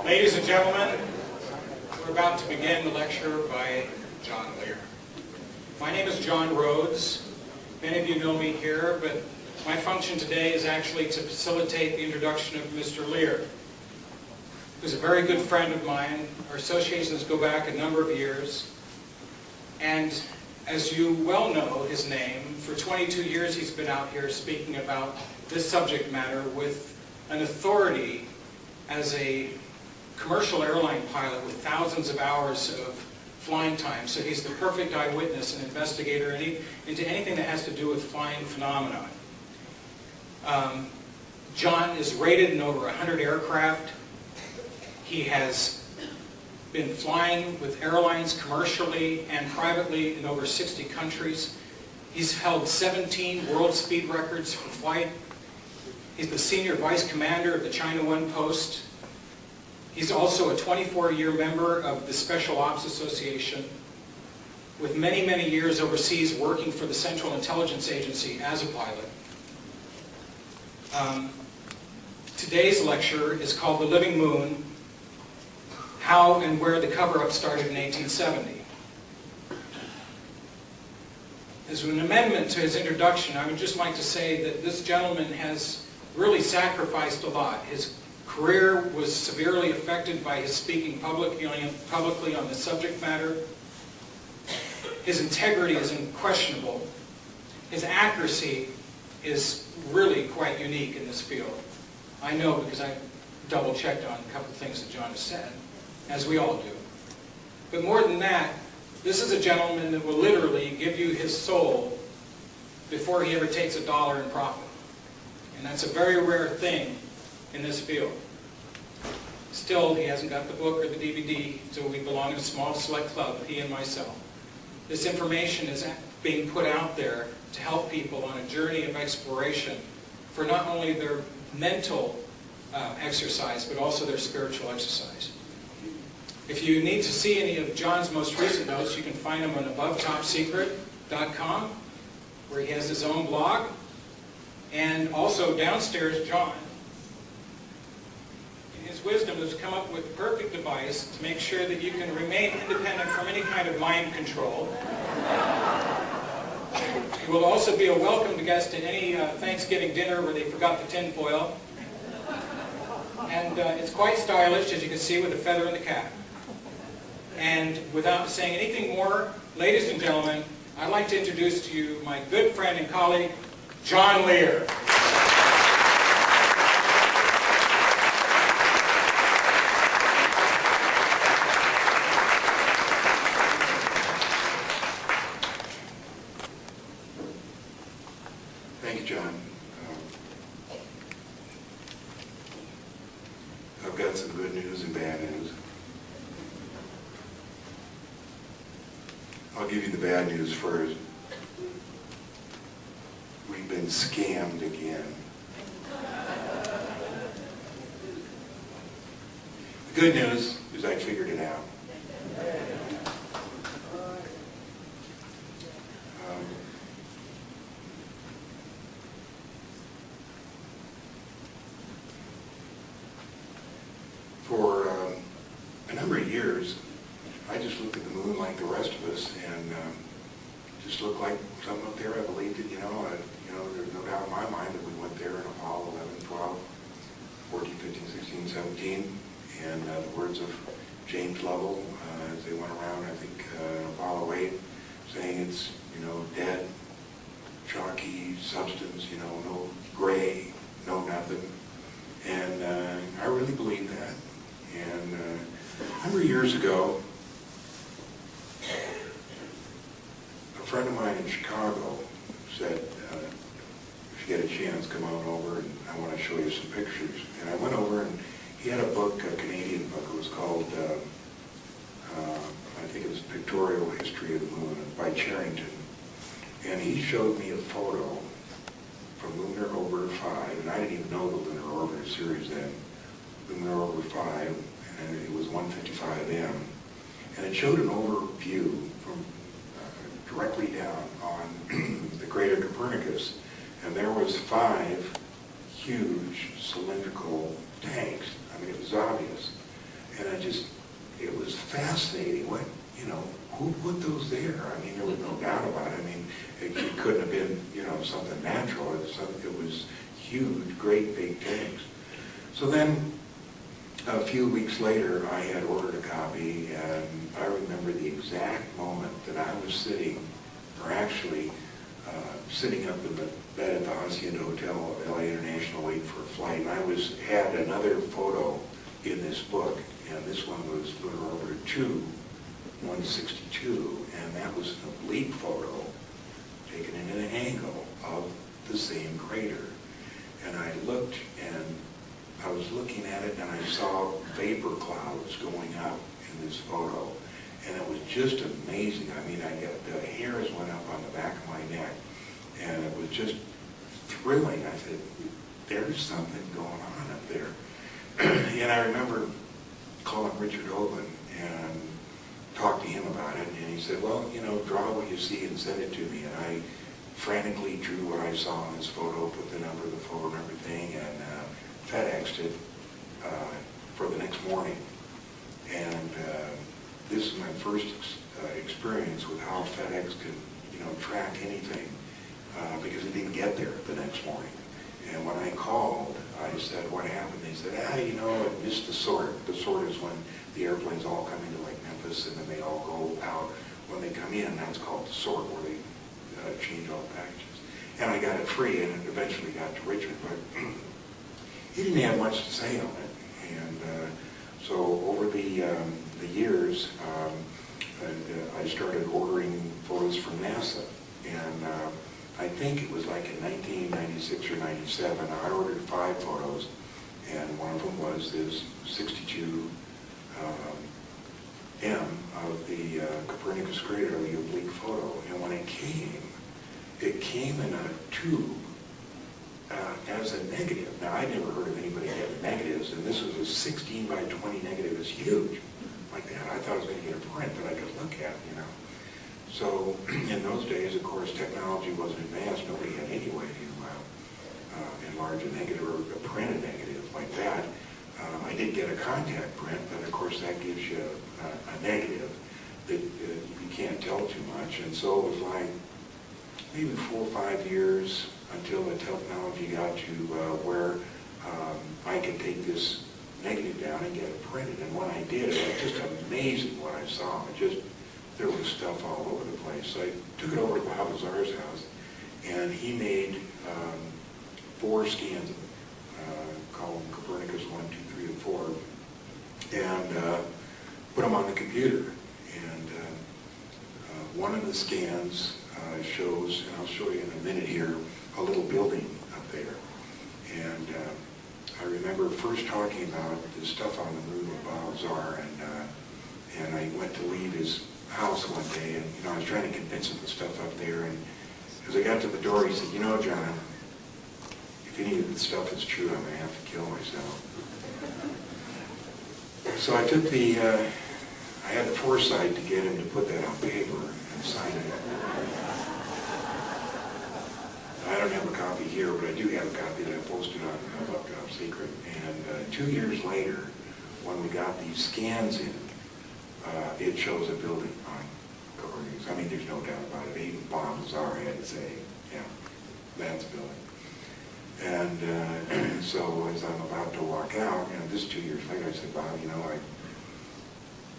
Ladies and gentlemen, we're about to begin the lecture by John Lear. My name is John Rhodes. Many of you know me here, but my function today is actually to facilitate the introduction of Mr. Lear, who's a very good friend of mine. Our associations go back a number of years. And as you well know his name, for 22 years he's been out here speaking about this subject matter with an authority as a commercial airline pilot with thousands of hours of flying time. So he's the perfect eyewitness and investigator into anything that has to do with flying phenomena. John is rated in over 100 aircraft. He has been flying with airlines commercially and privately in over 60 countries. He's held 17 world speed records for flight. He's the senior vice commander of the China One Post. He's also a 24-year member of the Special Ops Association, with many, many years overseas working for the Central Intelligence Agency as a pilot. Today's lecture is called The Living Moon, How and Where the Cover-Up Started in 1870. As an amendment to his introduction, I would just like to say that this gentleman has really sacrificed a lot. His career was severely affected by his speaking publicly on the subject matter. His integrity is unquestionable. His accuracy is really quite unique in this field. I know because I double-checked on a couple of things that John has said, as we all do. But more than that, this is a gentleman that will literally give you his soul before he ever takes a dollar in profit. And that's a very rare thing in this field. Still, he hasn't got the book or the DVD, so we belong in a small select club, he and myself. This information is being put out there to help people on a journey of exploration for not only their mental exercise, but also their spiritual exercise. If you need to see any of John's most recent notes, you can find them on abovetopsecret.com, where he has his own blog. And also downstairs, John, in his wisdom, has come up with the perfect device to make sure that you can remain independent from any kind of mind control. You will also be a welcome guest at any Thanksgiving dinner where they forgot the tin foil. And it's quite stylish, as you can see, with a feather in the cap. And without saying anything more, ladies and gentlemen, I'd like to introduce to you my good friend and colleague, John Lear. Thank you, John. I've got some good news and bad news. I'll give you the bad news first. We've been scammed again. The good news is I figured it out. For a number of years, I just looked at the moon like the rest of us, and just looked like something up there. I believed it, there's no doubt in my mind that we went there in Apollo 11, 12, 14, 15, 16, 17, and the words of James Lovell, as they went around, I think, Apollo 8, saying it's, dead, chalky substance, no gray, no nothing. And I really believe that. And a number of years ago, a friend of mine in Chicago said, if you get a chance, come on over and I want to show you some pictures. And I went over and he had a book, a Canadian book. It was called, I think it was Pictorial History of the Moon by Charrington. And he showed me a photo from Lunar Orbiter 5, and I didn't even know the Lunar Orbiter series then. Lunar Orbiter 5, and it was 155 M. And it showed an overview from directly down on the crater Copernicus, and there was 5 huge cylindrical tanks. I mean, it was obvious. who put those there? I mean, there was no doubt about it. I mean, it couldn't have been, you know, something natural. It was huge, great big tanks. So then, a few weeks later, I had ordered a copy, and I remember the exact moment that I was sitting, or actually sitting up in the bed at the Hacienda Hotel of LA International waiting for a flight, and I had another photo in this book, and this one was Lunar Orbiter 162, and that was an oblique photo taken in an angle of the same crater. And I looked, and I was looking at it, and I saw vapor clouds going up in this photo, and it was just amazing. I mean, the hairs went up on the back of my neck, and it was just thrilling. I said, there's something going on up there. And I remember calling Richard Hoagland and talked to him about it, and he said, well, you know, draw what you see and send it to me. And I frantically drew what I saw in this photo, put the number of the phone and everything, and FedExed it for the next morning. And this is my first experience with how FedEx can, you know, track anything because it didn't get there the next morning. And when I called, I said, what happened? They said, you know, it missed the sort. The sort is when the airplanes all come into like Memphis and then they all go out. When they come in, that's called the sort, where they change all the packages. And I got it free, and it eventually got to Richard, but he didn't have much to say on it. And so over the years, I started ordering photos from NASA. And I think it was like in 1996 or 97, I ordered 5 photos, and one of them was this 62 M of the Copernicus crater, the oblique photo. And when it came in a tube as a negative. Now, I'd never heard of anybody having negatives, and this was a 16 by 20 negative. It's huge, like that. I thought I was going to get a print that I could look at, you know. So in those days, of course, technology wasn't advanced. Nobody had any way to enlarge a negative or print a negative like that. I did get a contact print, but of course that gives you a negative that you can't tell too much. And so it was like maybe 4 or 5 years until the technology got to where I could take this negative down and get it printed. And when I did, it was just amazing what I saw. There was stuff all over the place. So I took it over to Bob Lazar's house, and he made 4 scans of it, called them Copernicus 1, 2, 3, and 4, and put them on the computer. And one of the scans shows, and I'll show you in a minute here, a little building up there. And I remember first talking about this stuff on the moon with Bob Lazar, and I went to leave his house one day, and you know, I was trying to convince him the stuff up there, and as I got to the door, he said, you know, John, if any of the stuff is true, I'm going to have to kill myself. So I took I had the foresight to get him to put that on paper and sign it. I don't have a copy here, but I do have a copy that I posted on Top Secret. And 2 years later, when we got these scans in, it shows a building on Copernicus. I mean, there's no doubt about it. Even Bob Lazar had to say, yeah, that's a building. And so as I'm about to walk out, you know, this 2 years later, I said, Bob, you know,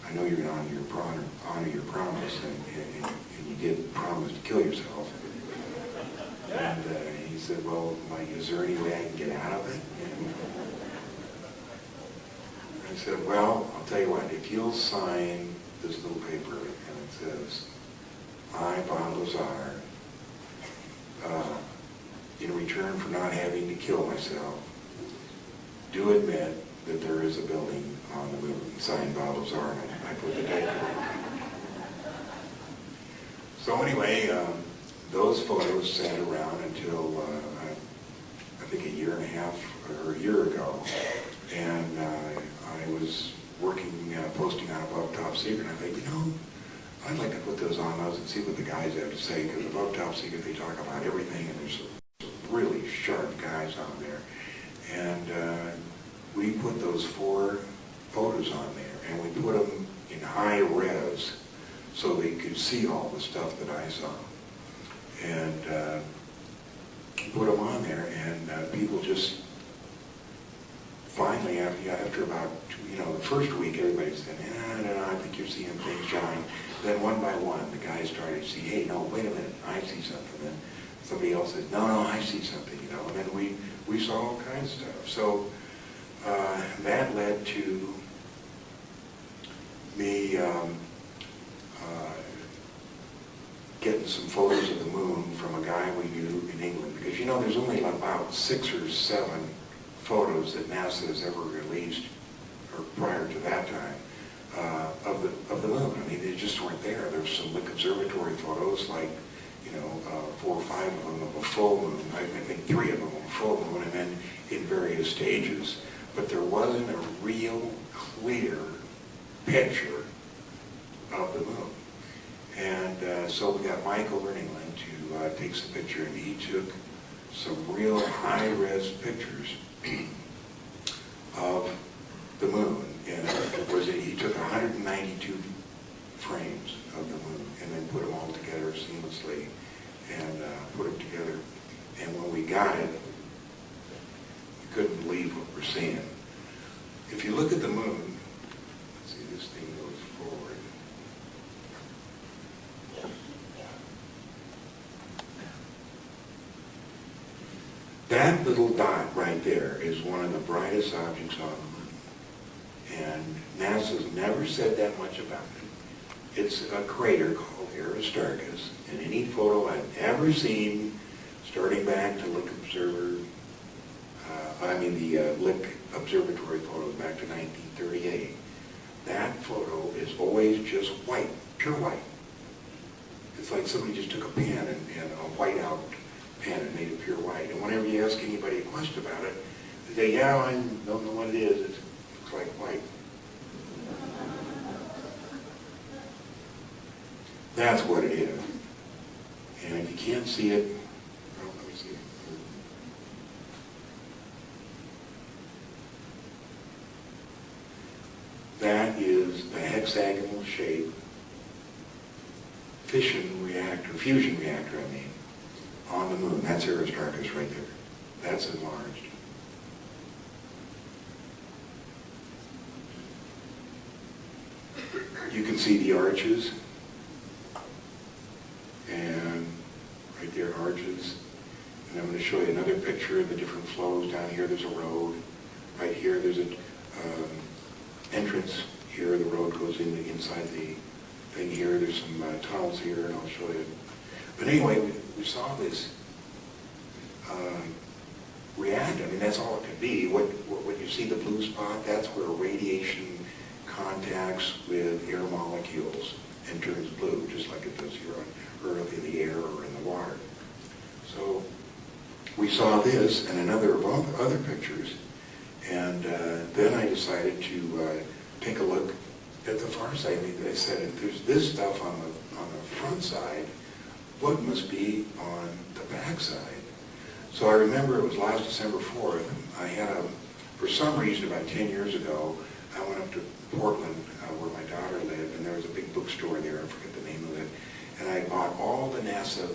I know you're going to honor your promise, and you did promise to kill yourself. And he said, well, like, is there any way I can get out of it? And I said, well, I'll tell you what, if you'll sign this little paper, and it says, I, Bob Lazar, in return for not having to kill myself, do admit that there is a building on the moon. Signed Bob Lazar, and I put the date. So anyway, those photos sat around until I think a year and a half or a year ago, and I was working, posting on Above Top Secret, and I thought, you know, I'd like to put those on those and see what the guys have to say, because Above Top Secret, they talk about everything, and there's some really sharp guys on there. And we put those 4 photos on there, and we put them in high res, so they could see all the stuff that I saw. And put them on there, and people just finally, after about, the first week, everybody said, no, I think you're seeing things, John. Then one by one, the guys started to see, hey, no, wait a minute, I see something. Then somebody else said, no, I see something, and then we saw all kinds of stuff. So that led to me getting some photos of the moon from a guy we knew in England, because there's only about 6 or 7 photos that NASA has ever released, or prior to that time, of the moon. I mean, they just weren't there. There's some observatory photos, like 4 or 5 of them of a full moon. I think 3 of them of a full moon, and then in various stages. But there wasn't a real clear picture of the moon. And so we got Mike over in England to take some picture, and he took some real high-res pictures of the moon. And he took 192 frames of the moon and then put them all together seamlessly and put them together. And when we got it, we couldn't believe what we're seeing. If you look at the moon, let's see, this thing goes forward. That little dot right there is one of the brightest objects on the moon. And NASA's never said that much about it. It's a crater called Aristarchus, and any photo I've ever seen, starting back to Lick Lick Observatory photos back to 1938, that photo is always just white, pure white. It's like somebody just took a pen and a whiteout pen and made it pure white. And whenever you ask anybody a question about it, they say, yeah, I don't know what it is. It looks like white. That's what it is. And if you can't see it, well, let me see it. That is the hexagonal shape fusion reactor, on the moon. That's Aristarchus right there. That's enlarged. You can see the arches. And right there, arches. And I'm going to show you another picture of the different flows. Down here, there's a road. Right here, there's an entrance. Here, the road goes inside the thing here. There's some tunnels here, and I'll show you. But anyway, we saw this react. I mean, that's all it could be. What you see, the blue spot, that's where radiation contacts with air molecules and turns blue, just like it does here on Earth in the air or in the water. So we saw this and another of other pictures, and then I decided to take a look at the far side. I said, if there's this stuff on the front side, what must be on the back side? So I remember it was last December 4th. I had for some reason, about 10 years ago, I went up to Portland, where my daughter lived, and there was a big bookstore there, I forget the name of it, and I bought all the NASA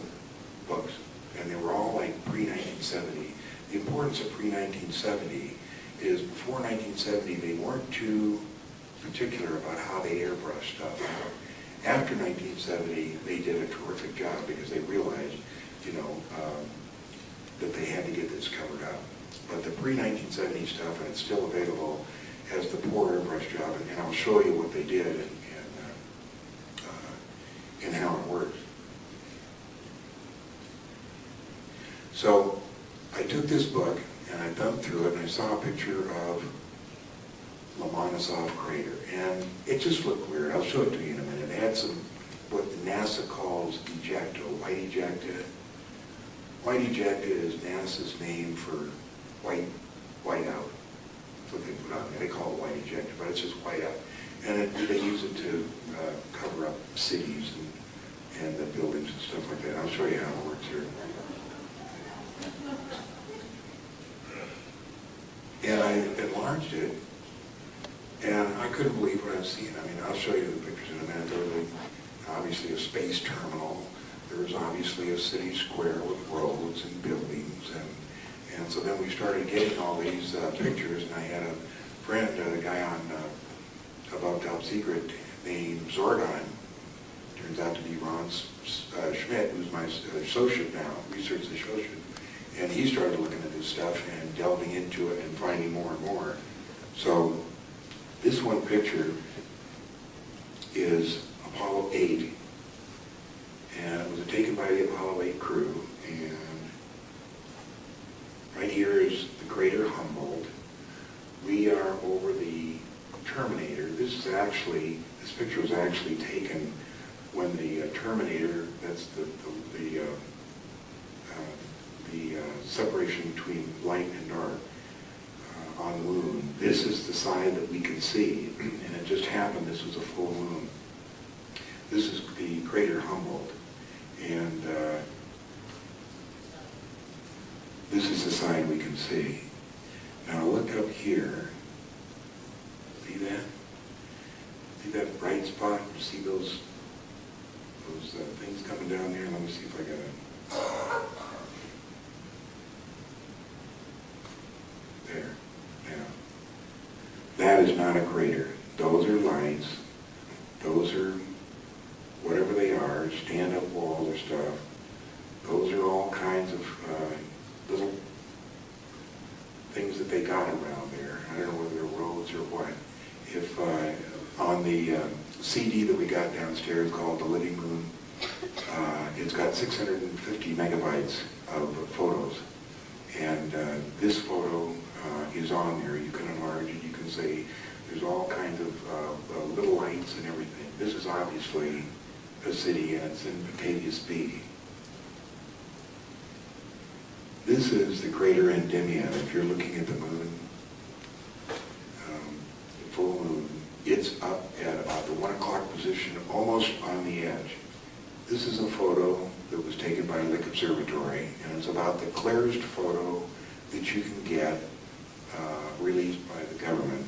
books, and they were all like pre-1970. The importance of pre-1970 is before 1970, they weren't too particular about how they airbrush stuff out. After 1970, they did a terrific job because they realized, that they had to get this covered up. But the pre-1970 stuff, and it's still available, has the poor airbrush job, and I'll show you what they did and how it works. So I took this book and I thumbed through it and I saw a picture of Lomonosov crater, and it just looked weird. I'll show it to you in a minute. It had some, what NASA calls ejecta, white ejecta. White ejecta is NASA's name for whiteout. That's what they put on there. They call it white ejecta, but it's just whiteout. And they use it to cover up cities and the buildings and stuff like that. I'll show you how it works here. And I enlarged it, and I couldn't believe what I was seeing. I mean, I'll show you the pictures in a minute. obviously a space terminal. There was obviously a city square with roads and buildings, and so then we started getting all these pictures, and I had a friend, a guy on Above Top Secret named Zorgon. Turns out to be Ron Schmidt, who's my associate now, research associate, and he started looking at this stuff and delving into it and finding more and more. So this one picture is Apollo 8, and it was taken by the Apollo 8 crew, and right here is the crater Humboldt. We are over the Terminator. This picture was actually taken when the Terminator, that's the separation between light and dark on the moon. This is the side that we can see, and it just happened this was a full moon. This is the crater Humboldt, and this is the side we can see. Now look up here. See that? See that bright spot? You see those things coming down there? Let me see if I got it. There. Now, that is not a crater. Those are lights. Those are whatever they are, stand-up walls or stuff. Those are all kinds of little things that they got around there. I don't know whether they're roads or what. If on the CD that we got downstairs called The Living Moon, it's got 650 megabytes of photos. And this photo is on there. You can enlarge it. You can say there's all kinds of little lights and everything. This is obviously a city, and it's in Batavia Beach. This is the crater Endymion. If you're looking at the moon, full moon, it's up at about the 1 o'clock position, almost on the edge. This is a photo that was taken by Lick Observatory, and it's about the clearest photo that you can get released by the government.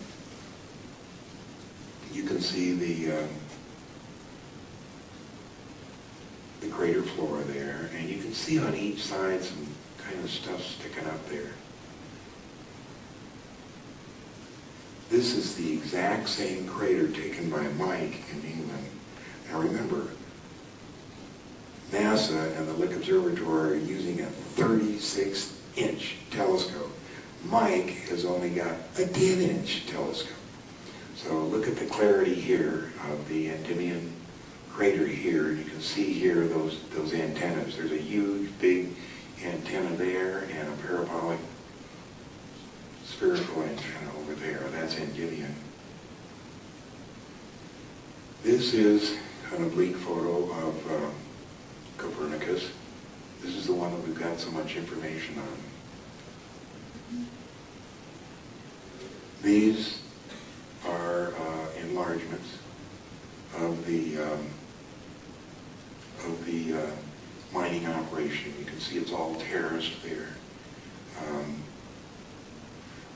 You can see the crater floor there, and you can see on each side some kind of stuff sticking up there. This is the exact same crater taken by Mike in England. Now remember, NASA and the Lick Observatory are using a 36-inch telescope. Mike has only got a 10-inch telescope. So look at the clarity here of the Endymion crater here. You can see here those antennas. There's a huge, big antenna there and a parabolic spherical antenna over there. That's Endymion. This is an oblique photo of Copernicus. This is the one that we've got so much information on. These are enlargements of the mining operation. You can see it's all terraced there.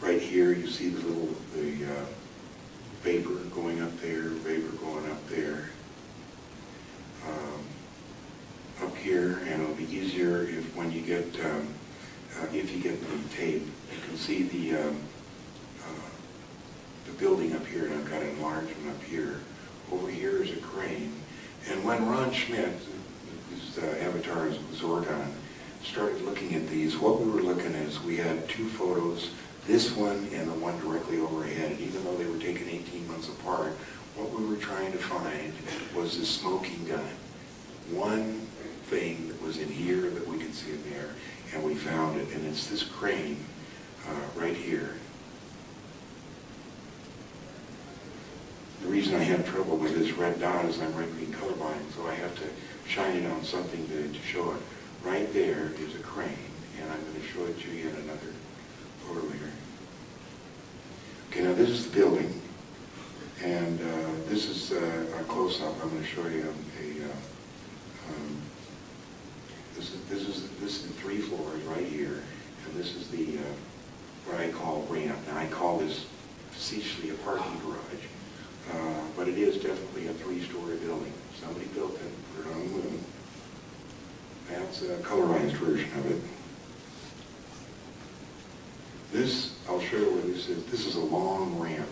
Right here you see the vapor going up there, vapor going up there. Up here, and it'll be easier when you get if you get the tape. You can see the building up here, and I've got an enlargement up here. Over here is a crane, and when Ron Schmidt, whose avatar is Zorgon, started looking at these, what we were looking at is we had two photos, this one and the one directly overhead. And even though they were taken 18 months apart, what we were trying to find was the smoking gun. One thing that was in here that we could see in there, and we found it, and it's this crane right here. The reason I have trouble with this red dot is I'm red-green colorblind, so I have to shine it on something to show it. Right there is a crane, and I'm going to show it to you in another photo here. Okay, now this is the building, and this is a close-up. I'm going to show you this is the 3 floors right here, and this is the what I call ramp. Now I call this facetiously a parking garage. but it is definitely a 3-story building. Somebody built it, put it on the moon. That's a colorized version of it. This, I'll show you what this is. This is a long ramp,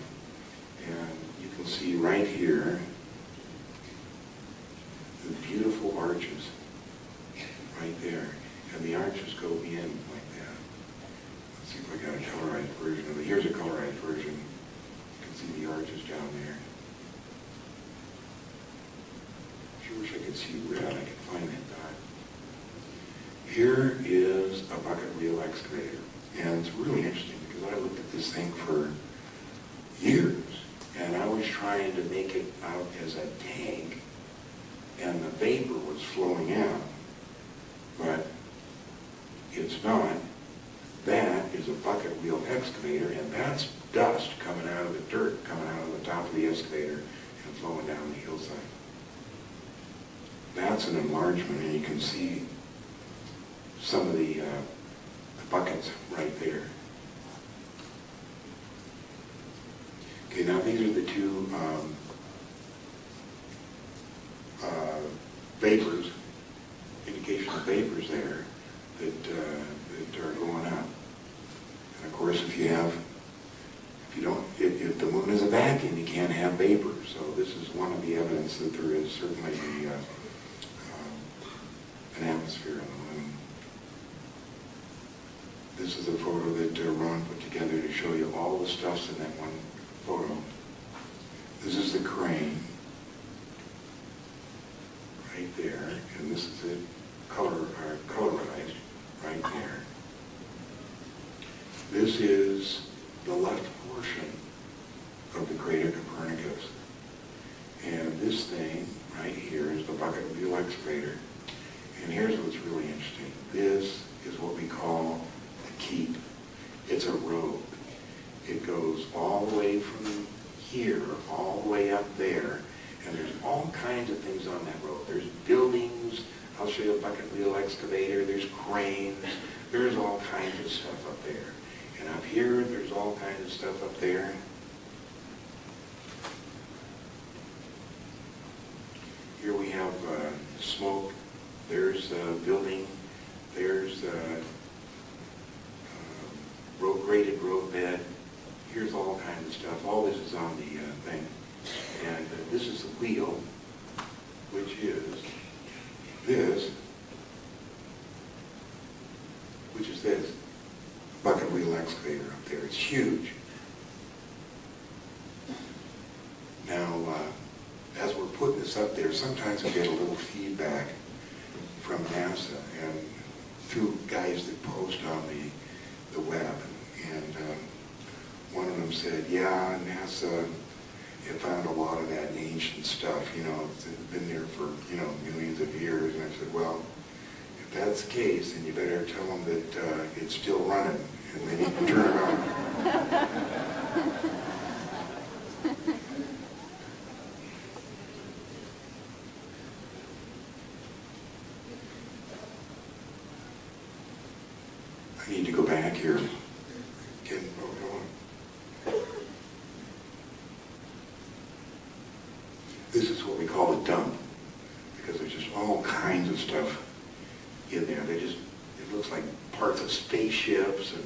and you can see right here the beautiful arches right there, and the arches go in like that. Let's see if I got a colorized version of it. Here's a colorized version. You can see the arches down there. I wish I could see red. I can find that dot. Here is a bucket wheel excavator. And it's really interesting because I looked at this thing for years, and I was trying to make it out as a tank, and the vapor was flowing out, but it's not. That is a bucket wheel excavator, and that's dust coming out of the dirt, coming out of the top of the excavator and flowing down the hillside. That's an enlargement, and you can see some of the buckets right there. Okay, now these are the two vapors, indication of vapors there that are going up. And of course, if the moon is a vacuum, you can't have vapor. So this is one of the evidence that there is certainly an atmosphere on the moon. This is a photo that Ron put together to show you all the stuffs in that one photo. This is the crane right there, and this is it colorized right there. This is the left portion of the crater Copernicus. And this thing right here is the bucket wheel excavator. And here's what's really interesting. This is what we call the keep. It's a road. It goes all the way from here, all the way up there, and there's all kinds of things on that road. There's buildings. I'll show you a bucket wheel excavator. There's cranes. There's all kinds of stuff up there. And up here, there's all kinds of stuff up there. Here we have smoke. There's a building. There's a graded roadbed. Here's all kinds of stuff. All this is on the thing. And this is the wheel, which is this, bucket wheel excavator up there. It's huge. Now, as we're putting this up there, sometimes we get a little feedback from NASA and through guys that post on the web. And one of them said, yeah, NASA had found a lot of that ancient stuff, it's been there for, millions of years. And I said, well, if that's the case, then you better tell them that it's still running and they need to turn it on. I need to go back here. This is what we call a dump, because there's just all kinds of stuff in there. It looks like parts of spaceships and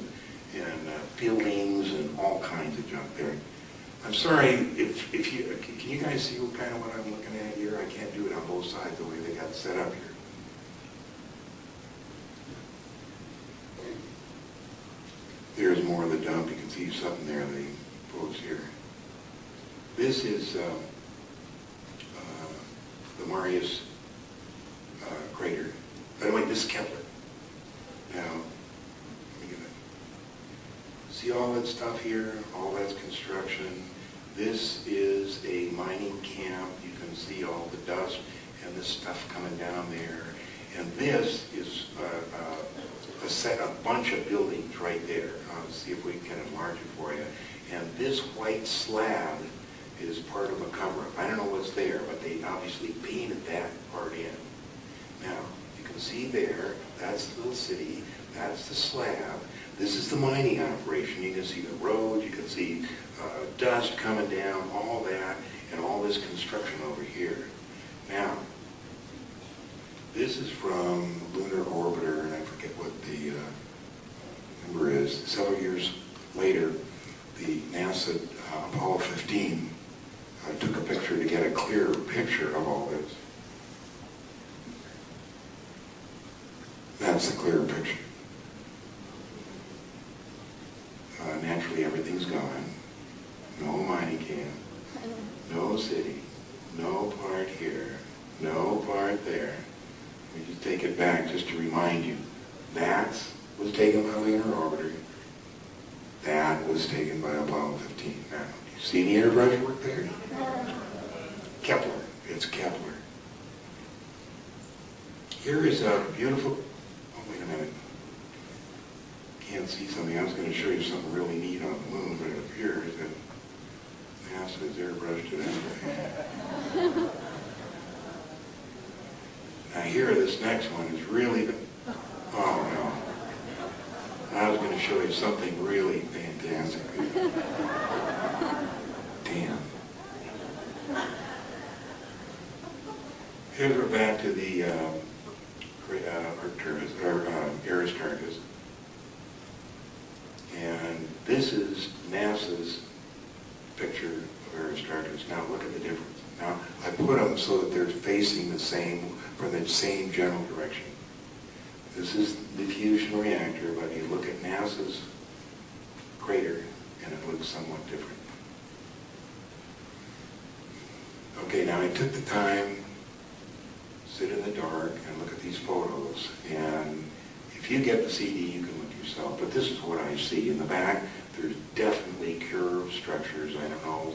buildings and all kinds of junk there. I'm sorry, can you guys see what I'm looking at here? I can't do it on both sides the way they got it set up here. There's more of the dump. You can see something there, the pose here. This is the Marius crater. By the way, this is Kepler. Now, let me get it. See all that stuff here? All that's construction. This is a mining camp. You can see all the dust and the stuff coming down there. And this is a bunch of buildings right there. Let's see if we can enlarge it for you. And this white slab is part of a cover-up. I don't know what's there, but they obviously painted that part in. Now, you can see there, that's the little city, that's the slab. This is the mining operation. You can see the road, you can see dust coming down, all that, and all this construction over here. Now, this is from Lunar Orbiter, and I forget what the number is. Several years later, the NASA Apollo 15 took a picture to get a clearer picture of all this. That's the clearer picture. Naturally, everything's gone. No mining camp, no city, no part here, no part there. We just take it back just to remind you. That was taken by Lunar Orbiter. That was taken by Apollo 15. Now, do you see any enterprise work there? Kepler. It's Kepler. Here is a beautiful... Oh, wait a minute. Can't see something. I was going to show you something really neat on the moon, but it appears that NASA's airbrushed it anyway. Now here, this next one is really... Oh, no. I was going to show you something really fantastic. Damn. Here's we're back to the Aristarchus. And this is NASA's picture of Aristarchus. Now look at the difference. Now I put them so that they're facing the same, from the same general direction. This is the fusion reactor, but you look at NASA's crater and it looks somewhat different. Okay, now I took the time, sit in the dark and look at these photos, and if you get the CD you can look yourself, but this is what I see. In the back there's definitely curved structures. I don't know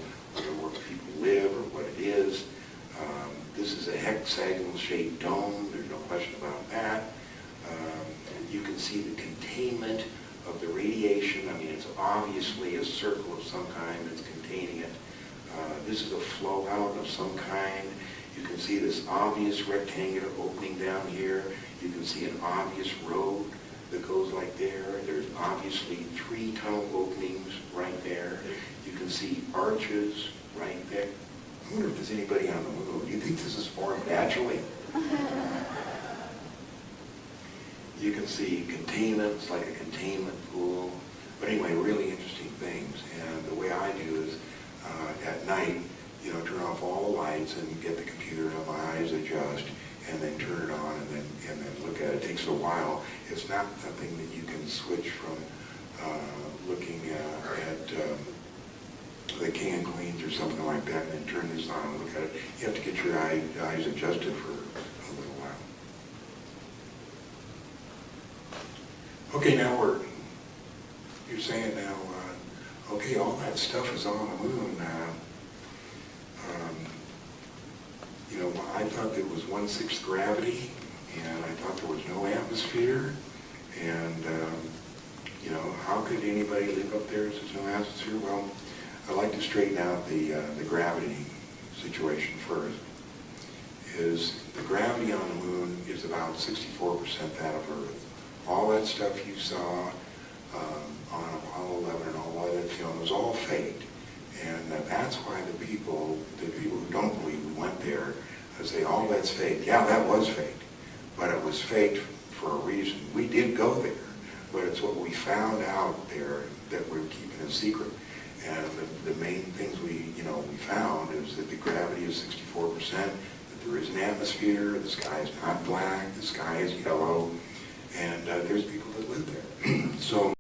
where people live or what it is. This is a hexagonal shaped dome, there's no question about that. You can see the containment of the radiation. I mean, it's obviously a circle of some kind that's containing it. This is a flow out of some kind. You can see this obvious rectangular opening down here. You can see an obvious road that goes like there. There's obviously 3 tunnel openings right there. You can see arches right there. I wonder if there's anybody on the moon. Do you think this is formed naturally? You can see containments, like a containment pool. But anyway, really interesting things. And the way I do is at night, you know, turn off all the lights and get the computer and my eyes adjust, and then turn it on and then look at it. It takes a while. It's not something that you can switch from looking at the King and Queens or something like that and then turn this on and look at it. You have to get your eyes adjusted for a little while. Okay, now you're saying now, okay, all that stuff is on the moon. You know, I thought there was 1/6 gravity, and I thought there was no atmosphere, and you know, how could anybody live up there if there's no atmosphere? Well, I'd like to straighten out the gravity situation first. Is the gravity on the moon is about 64% that of Earth. All that stuff you saw on Apollo 11 and all that film was all faked. And that's why the people who don't believe we went there say, oh, that's fake. Yeah, that was fake. But it was faked for a reason. We did go there, but it's what we found out there that we're keeping a secret. And the main things we found is that the gravity is 64%, that there is an atmosphere, the sky is not black, the sky is yellow, and there's people that live there. So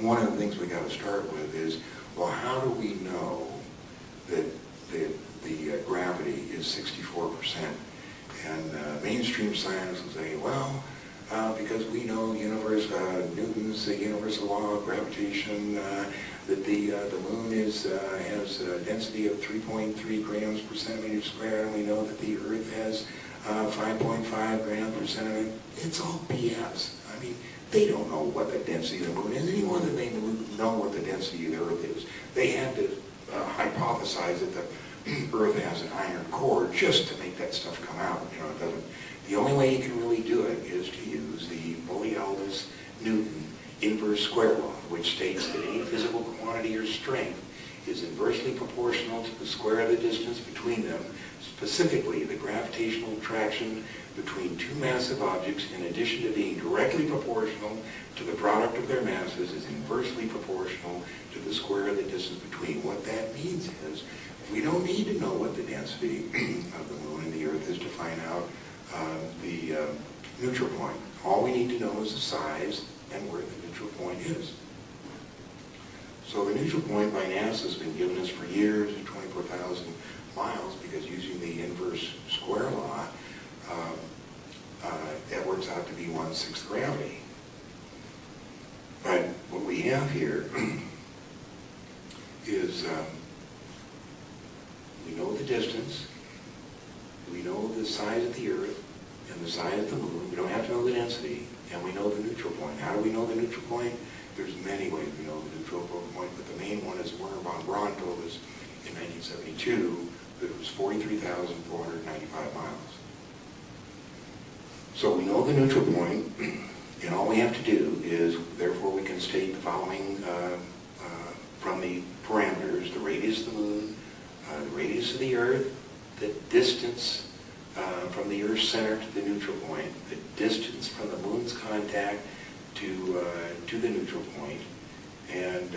one of the things we got to start with is, well, how do we know that the gravity is 64%? And mainstream science will say, well, because we know Newton's universal law of gravitation, that the moon has a density of 3.3 grams per centimeter squared, and we know that the Earth has 5.5 grams per centimeter. It's all BS. I mean, they don't know what the density of the moon is any more than they know what the density of the Earth is. They had to hypothesize that the Earth has an iron core just to make that stuff come out. You know, it doesn't. The only way you can really do it is to use the Pauli-Aldous-Newton inverse square law, which states that any physical quantity or strength is inversely proportional to the square of the distance between them. Specifically, the gravitational attraction between two massive objects, in addition to being directly proportional to the product of their masses, is inversely proportional to the square of the distance between. What that means is, we don't need to know what the density of the moon and the Earth is to find out the neutral point. All we need to know is the size and where the neutral point is. So the neutral point by NASA has been given us for years at 24,000 miles, because using the inverse square law, that works out to be 1/6 gravity. But what we have here is we know the distance, we know the size of the Earth and the size of the moon. We don't have to know the density, and we know the neutral point. How do we know the neutral point? There's many ways we know the neutral point, but the main one is Werner von Braun told us in 1972 that it was 43,495 miles. So we know the neutral point, and all we have to do is, therefore we can state the following from the parameters: the radius of the moon, the radius of the Earth, the distance from the Earth's center to the neutral point, the distance from the moon's contact to the neutral point, and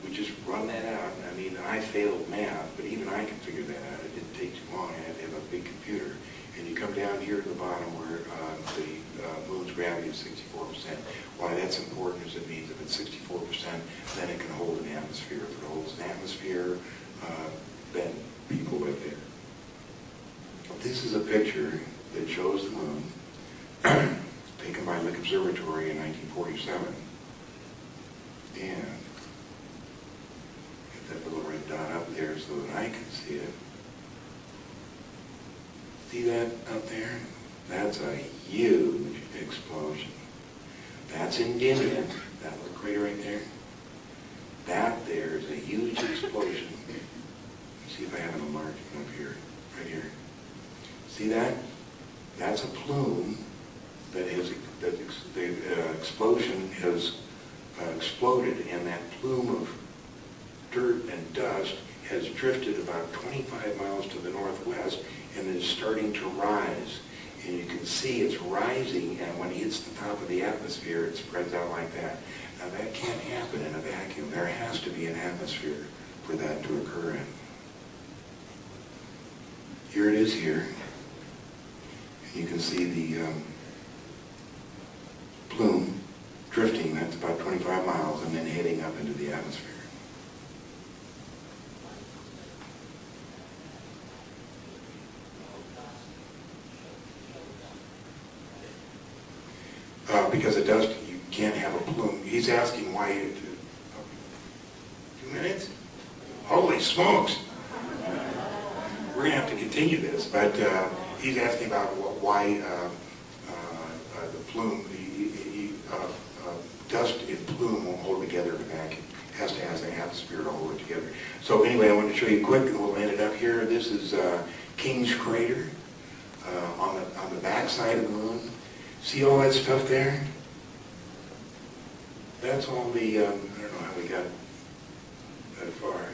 we just run that out. I mean, I failed math, but even I can figure that out. It didn't take too long. I had to have a big computer. And you come down here to the bottom where the moon's gravity is 64%. Why that's important is it means if it's 64%, then it can hold an atmosphere. If it holds an atmosphere, then people live there. This is a picture that shows the moon, taken by Lick Observatory in 1947. And get that little red dot up there so that I can see it. See that up there? That's a huge explosion. That's in India, that little crater right there. That there is a huge explosion. See if I have it marked up here, right here. See that? That's a plume that has, the explosion has exploded, and that plume of dirt and dust has drifted about 25 miles to the northwest and is starting to rise. And you can see it's rising, and when it hits the top of the atmosphere, it spreads out like that. Now that can't happen in a vacuum. There has to be an atmosphere for that to occur in. Here it is here. You can see the plume drifting. That's about 25 miles and then heading up into the atmosphere. Because it does, you can't have a plume. He's asking why you do. 2 minutes? Holy smokes! We're going to have to continue this, but he's asking about why the plume, dust in plume won't hold together in a vacuum. It has to have an atmosphere to hold it together. So anyway, I want to show you quick, and we'll end it up here. This is King's Crater on the back side of the moon. See all that stuff there? That's all the, I don't know how we got that far.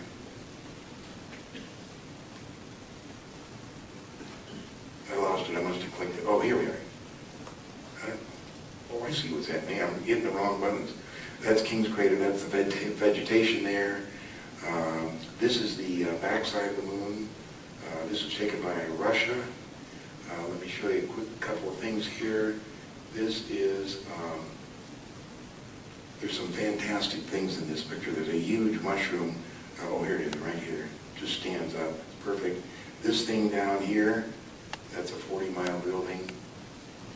I lost it. I must have clicked it. Oh, here we are. Oh, I see what's happening. I'm hitting the wrong buttons. That's King's Crater. That's the vegetation there. This is the backside of the moon. This was taken by Russia. Let me show you a quick couple of things here. This is, there's some fantastic things in this picture. There's a huge mushroom. Oh, here it is, right here. Just stands up. It's perfect. This thing down here, that's a 40-mile building.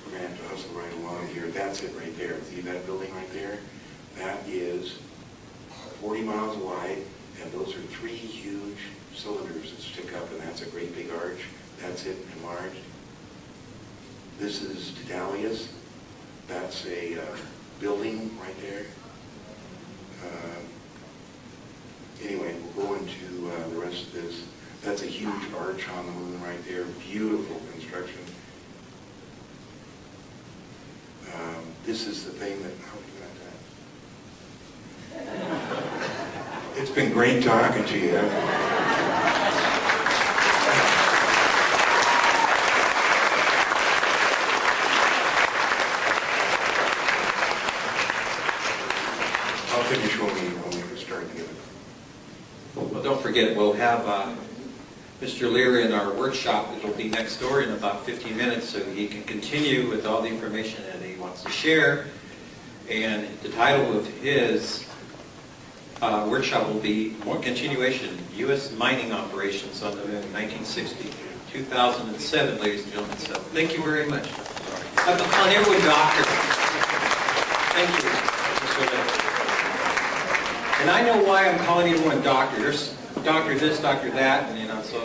We're going to have to hustle right along here. That's it right there. See that building right there? That is 40 miles wide, and those are 3 huge cylinders that stick up, and that's a great big arch. That's it enlarged. This is Daedalus. That's a building right there. Anyway, we'll go into the rest of this. That's a huge arch on the moon right there. Beautiful construction. This is the thing that, how do you got that? It's been great talking to you. I'll finish when we start again. Well, don't forget, we'll have Mr. Lear in our workshop. It'll be next door in about 15 minutes, so he can continue with all the information that he wants to share. And the title of his workshop will be More Continuation, U.S. Mining Operations on the Moon, 1960, 2007, ladies and gentlemen. So thank you very much. I'm calling everyone doctor. Thank you. And I know why I'm calling everyone doctor. There's doctor this, doctor that, and so